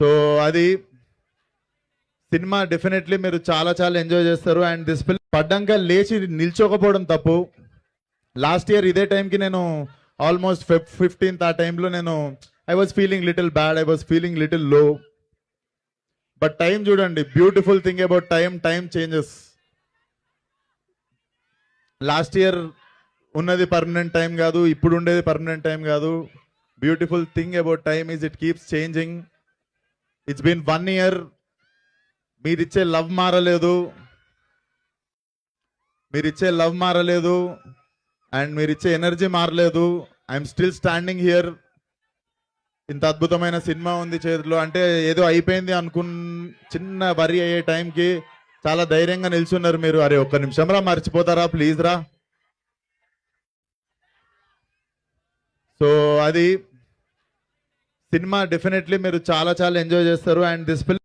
So అది cinema definitely మీరు చాలా చాలా ఎంజాయ్ చేస్తారు. అండ్ దిస్ ఫిల్మ్ పడ్డాక లేచి నిల్చోకపోవడం తప్పు. లాస్ట్ ఇయర్ ఇదే టైంకి నేను ఆల్మోస్ట్ 15th ఆ టైంలో నేను I was feeling little bad, I was feeling little low. But time చూడండి, beautiful thing about time changes. Last year ఉన్నది పర్మనెంట్ టైం కాదు, ఇప్పుడు ఉండేది పర్మనెంట్ టైం కాదు. Beautiful thing about time is it keeps changing. It's been 1 year. మీరిచ్చే love మారలేదు and మీరిచ్చే energy మారలేదు. I'm still standing here. ఇంత అద్భుతమైన సినిమా ఉంది చేతిలో, అంటే ఏదో అయిపోయింది చిన్న వరి అయ్యే టైంకి చాలా ధైర్యంగా నిల్చున్నారు మీరు. అరే ఒక్క నిమిషం రా, మర్చిపోతారా ప్లీజ్ రా. సో అది సినిమా డెఫినెట్లీ మీరు చాలా చాలా ఎంజాయ్ చేస్తారు. And this film